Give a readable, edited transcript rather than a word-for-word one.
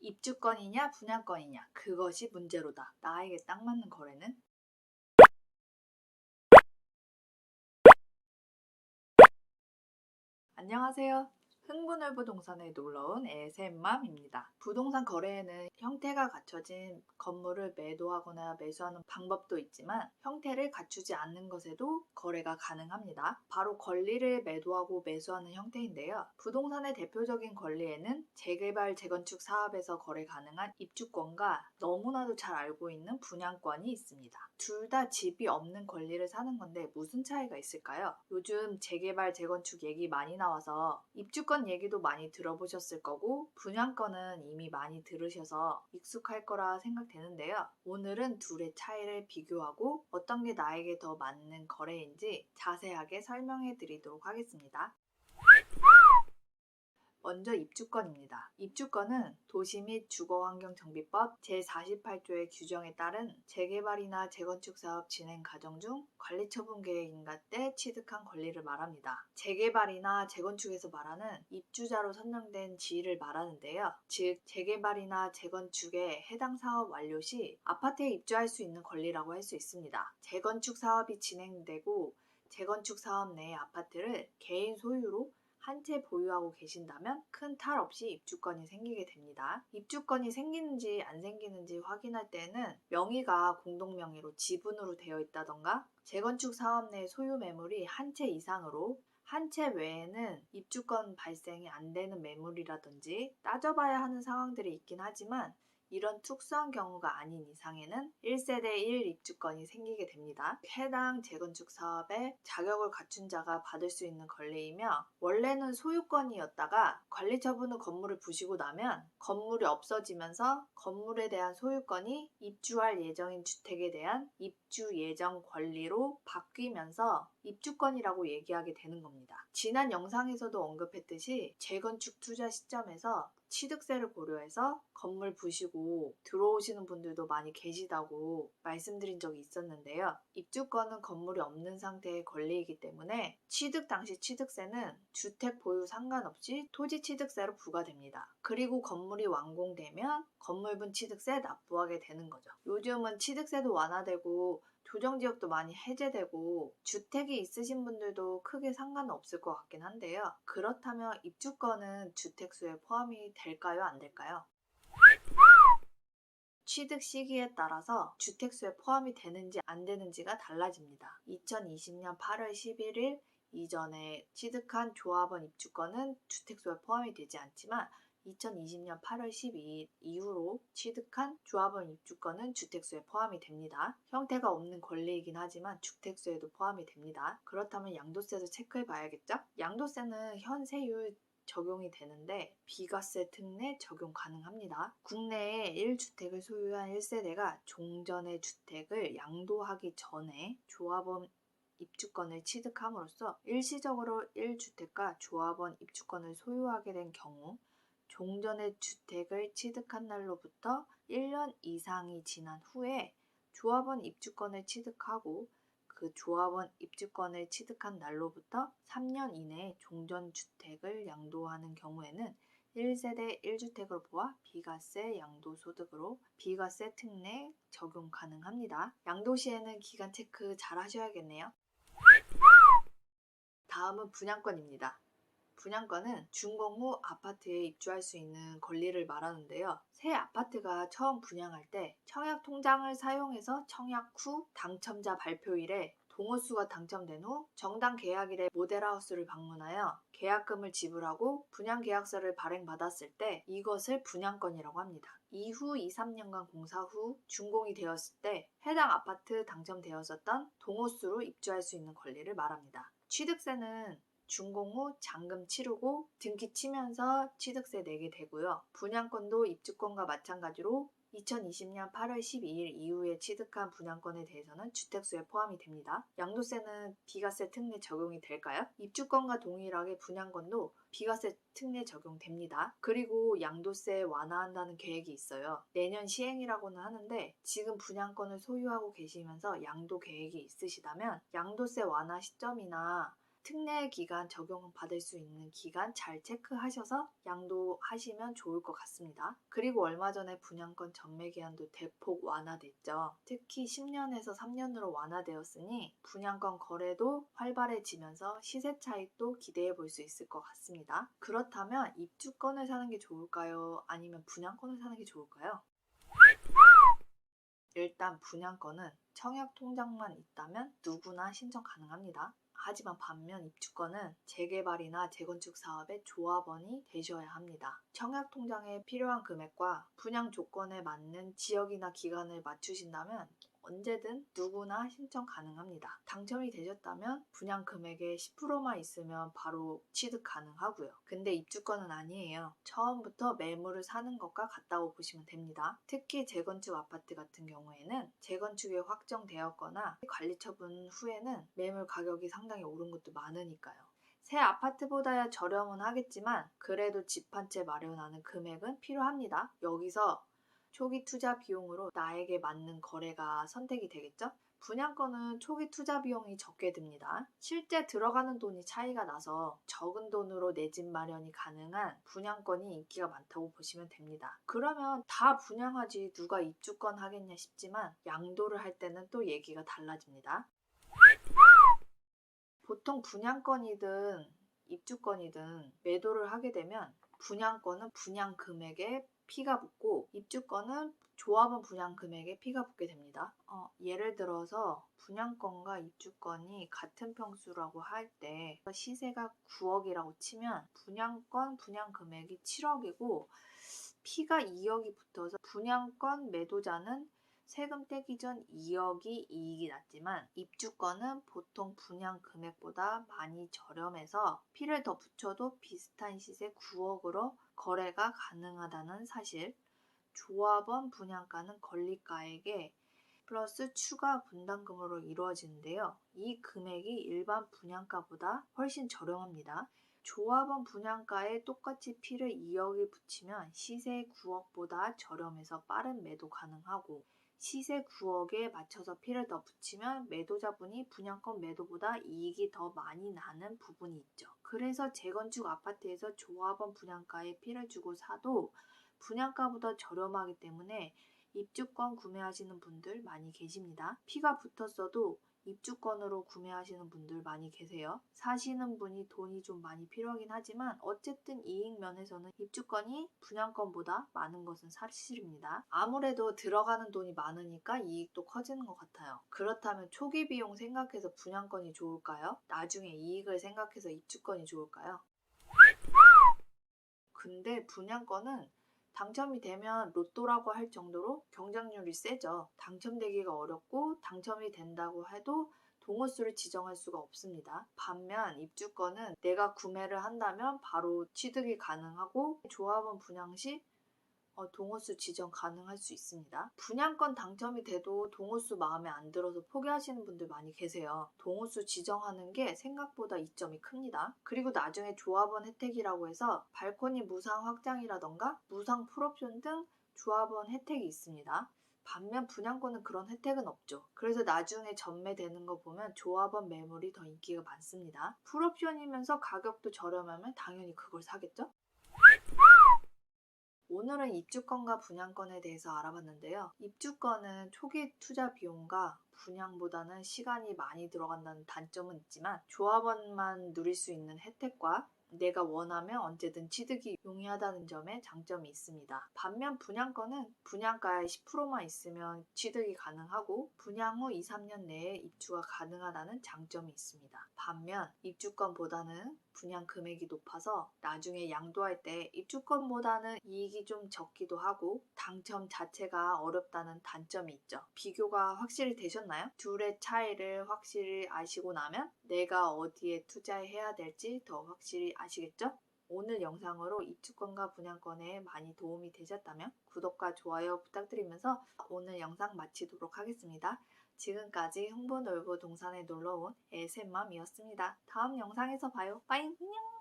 입주권이냐 분양권이냐 그것이 문제로다. 나에게 딱 맞는 거래는? 안녕하세요. 흥부늘부 부동산에 놀러온 에세맘입니다. 부동산 거래에는 형태가 갖춰진 건물을 매도하거나 매수하는 방법도 있지만 형태를 갖추지 않는 것에도 거래가 가능합니다. 바로 권리를 매도하고 매수하는 형태인데요. 부동산의 대표적인 권리에는 재개발, 재건축 사업에서 거래 가능한 입주권과 너무나도 잘 알고 있는 분양권이 있습니다. 둘 다 집이 없는 권리를 사는 건데 무슨 차이가 있을까요? 요즘 재개발, 재건축 얘기 많이 나와서 입주권 얘기도 많이 들어보셨을 거고 분양권은 이미 많이 들으셔서 익숙할 거라 생각되는데요. 오늘은 둘의 차이를 비교하고 어떤 게 나에게 더 맞는 거래인지 자세하게 설명해 드리도록 하겠습니다. 먼저 입주권입니다. 입주권은 도시 및 주거환경정비법 제48조의 규정에 따른 재개발이나 재건축 사업 진행 과정 중 관리처분 계획 인가 때 취득한 권리를 말합니다. 재개발이나 재건축에서 말하는 입주자로 선정된 지위를 말하는데요. 즉 재개발이나 재건축에 해당 사업 완료 시 아파트에 입주할 수 있는 권리라고 할 수 있습니다. 재건축 사업이 진행되고 재건축 사업 내의 아파트를 개인 소유로 한 채 보유하고 계신다면 큰 탈 없이 입주권이 생기게 됩니다. 입주권이 생기는지 안 생기는지 확인할 때는 명의가 공동명의로 지분으로 되어 있다던가 재건축 사업 내 소유 매물이 한 채 이상으로 한 채 외에는 입주권 발생이 안 되는 매물이라든지 따져봐야 하는 상황들이 있긴 하지만 이런 특수한 경우가 아닌 이상에는 1세대 1 입주권이 생기게 됩니다. 해당 재건축 사업에 자격을 갖춘 자가 받을 수 있는 권리이며 원래는 소유권이었다가 관리처분 후 건물을 부시고 나면 건물이 없어지면서 건물에 대한 소유권이 입주할 예정인 주택에 대한 입주 예정 권리로 바뀌면서 입주권이라고 얘기하게 되는 겁니다. 지난 영상에서도 언급했듯이 재건축 투자 시점에서 취득세를 고려해서 건물 부시고 들어오시는 분들도 많이 계시다고 말씀드린 적이 있었는데요. 입주권은 건물이 없는 상태의 권리이기 때문에 취득 당시 취득세는 주택 보유 상관없이 토지 취득세로 부과됩니다. 그리고 건물이 완공되면 건물분 취득세 납부하게 되는 거죠. 요즘은 취득세도 완화되고 조정지역도 많이 해제되고 주택이 있으신 분들도 크게 상관은 없을 것 같긴 한데요. 그렇다면 입주권은 주택수에 포함이 될까요? 안 될까요? 취득 시기에 따라서 주택수에 포함이 되는지 안 되는지가 달라집니다. 2020년 8월 11일 이전에 취득한 조합원 입주권은 주택수에 포함이 되지 않지만 2020년 8월 12일 이후로 취득한 조합원 입주권은 주택수에 포함이 됩니다. 형태가 없는 권리이긴 하지만 주택수에도 포함이 됩니다. 그렇다면 양도세도 체크해 봐야겠죠? 양도세는 현 세율 적용이 되는데 비과세 특례 적용 가능합니다. 국내에 1주택을 소유한 1세대가 종전의 주택을 양도하기 전에 조합원 입주권을 취득함으로써 일시적으로 1주택과 조합원 입주권을 소유하게 된 경우 종전의 주택을 취득한 날로부터 1년 이상이 지난 후에 조합원 입주권을 취득하고 그 조합원 입주권을 취득한 날로부터 3년 이내에 종전주택을 양도하는 경우에는 1세대 1주택으로 보아 비과세 양도소득으로 비과세 특례 적용 가능합니다. 양도 시에는 기간 체크 잘 하셔야겠네요. 다음은 분양권입니다. 분양권은 준공 후 아파트에 입주할 수 있는 권리를 말하는데요. 새 아파트가 처음 분양할 때 청약통장을 사용해서 청약 후 당첨자 발표일에 동호수가 당첨된 후 정당 계약일에 모델하우스를 방문하여 계약금을 지불하고 분양계약서를 발행받았을 때 이것을 분양권이라고 합니다. 이후 2-3년간 공사 후 준공이 되었을 때 해당 아파트 당첨되었었던 동호수로 입주할 수 있는 권리를 말합니다. 취득세는 준공 후 잔금 치르고 등기 치면서 취득세 내게 되고요. 분양권도 입주권과 마찬가지로 2020년 8월 12일 이후에 취득한 분양권에 대해서는 주택수에 포함이 됩니다. 양도세는 비과세 특례 적용이 될까요? 입주권과 동일하게 분양권도 비과세 특례 적용됩니다. 그리고 양도세 완화한다는 계획이 있어요. 내년 시행이라고는 하는데 지금 분양권을 소유하고 계시면서 양도 계획이 있으시다면 양도세 완화 시점이나 특례 기간 적용받을 수 있는 기간 잘 체크하셔서 양도하시면 좋을 것 같습니다. 그리고 얼마 전에 분양권 전매 기한도 대폭 완화됐죠. 특히 10년에서 3년으로 완화되었으니 분양권 거래도 활발해지면서 시세 차익도 기대해 볼 수 있을 것 같습니다. 그렇다면 입주권을 사는 게 좋을까요? 아니면 분양권을 사는 게 좋을까요? 일단 분양권은 청약 통장만 있다면 누구나 신청 가능합니다. 하지만 반면 입주권은 재개발이나 재건축 사업의 조합원이 되셔야 합니다. 청약 통장에 필요한 금액과 분양 조건에 맞는 지역이나 기간을 맞추신다면 언제든 누구나 신청 가능합니다. 당첨이 되셨다면 분양 금액의 10%만 있으면 바로 취득 가능하고요. 근데 입주권은 아니에요. 처음부터 매물을 사는 것과 같다고 보시면 됩니다. 특히 재건축 아파트 같은 경우에는 재건축이 확정되었거나 관리 처분 후에는 매물 가격이 상당히 오른 것도 많으니까요. 새 아파트보다야 저렴은 하겠지만 그래도 집 한 채 마련하는 금액은 필요합니다. 여기서 초기 투자 비용으로 나에게 맞는 거래가 선택이 되겠죠? 분양권은 초기 투자 비용이 적게 듭니다. 실제 들어가는 돈이 차이가 나서 적은 돈으로 내 집 마련이 가능한 분양권이 인기가 많다고 보시면 됩니다. 그러면 다 분양하지 누가 입주권 하겠냐 싶지만 양도를 할 때는 또 얘기가 달라집니다. 보통 분양권이든 입주권이든 매도를 하게 되면 분양권은 분양 금액에 피가 붙고 입주권은 조합원 분양 금액에 피가 붙게 됩니다. 예를 들어서 분양권과 입주권이 같은 평수라고 할 때 시세가 9억이라고 치면 분양권 분양 금액이 7억이고 피가 2억이 붙어서 분양권 매도자는 세금 떼기 전 2억이 이익이 났지만 입주권은 보통 분양 금액보다 많이 저렴해서 피를 더 붙여도 비슷한 시세 9억으로 거래가 가능하다는 사실. 조합원 분양가는 권리가액에 플러스 추가 분담금으로 이루어지는데요. 이 금액이 일반 분양가보다 훨씬 저렴합니다. 조합원 분양가에 똑같이 피를 2억을 붙이면 시세 9억보다 저렴해서 빠른 매도 가능하고 시세 9억에 맞춰서 피를 더 붙이면 매도자분이 분양권 매도보다 이익이 더 많이 나는 부분이 있죠. 그래서 재건축 아파트에서 조합원 분양가에 피를 주고 사도 분양가보다 저렴하기 때문에 입주권 구매하시는 분들 많이 계십니다. 피가 붙었어도 입주권으로 구매하시는 분들 많이 계세요. 사시는 분이 돈이 좀 많이 필요하긴 하지만 어쨌든 이익 면에서는 입주권이 분양권보다 많은 것은 사실입니다. 아무래도 들어가는 돈이 많으니까 이익도 커지는 것 같아요. 그렇다면 초기 비용 생각해서 분양권이 좋을까요? 나중에 이익을 생각해서 입주권이 좋을까요? 근데 분양권은 당첨이 되면 로또라고 할 정도로 경쟁률이 세죠. 당첨되기가 어렵고 당첨이 된다고 해도 동호수를 지정할 수가 없습니다. 반면 입주권은 내가 구매를 한다면 바로 취득이 가능하고 조합원 분양 시 동호수 지정 가능할 수 있습니다. 분양권 당첨이 돼도 동호수 마음에 안 들어서 포기하시는 분들 많이 계세요. 동호수 지정하는 게 생각보다 이점이 큽니다. 그리고 나중에 조합원 혜택이라고 해서 발코니 무상 확장이라던가 무상 풀옵션 등 조합원 혜택이 있습니다. 반면 분양권은 그런 혜택은 없죠. 그래서 나중에 전매되는 거 보면 조합원 매물이 더 인기가 많습니다. 풀옵션이면서 가격도 저렴하면 당연히 그걸 사겠죠? 오늘은 입주권과 분양권에 대해서 알아봤는데요. 입주권은 초기 투자 비용과 분양보다는 시간이 많이 들어간다는 단점은 있지만 조합원만 누릴 수 있는 혜택과 내가 원하면 언제든 취득이 용이하다는 점에 장점이 있습니다. 반면 분양권은 분양가의 10%만 있으면 취득이 가능하고 분양 후 2, 3년 내에 입주가 가능하다는 장점이 있습니다. 반면 입주권보다는 분양 금액이 높아서 나중에 양도할 때 입주권보다는 이익이 좀 적기도 하고 당첨 자체가 어렵다는 단점이 있죠. 비교가 확실히 되셨나요? 둘의 차이를 확실히 아시고 나면 내가 어디에 투자해야 될지 더 확실히 아시겠죠? 오늘 영상으로 입주권과 분양권에 많이 도움이 되셨다면 구독과 좋아요 부탁드리면서 오늘 영상 마치도록 하겠습니다. 지금까지 흥부놀부 동산에 놀러온 애샘맘이었습니다. 다음 영상에서 봐요. 빠잉! 안녕!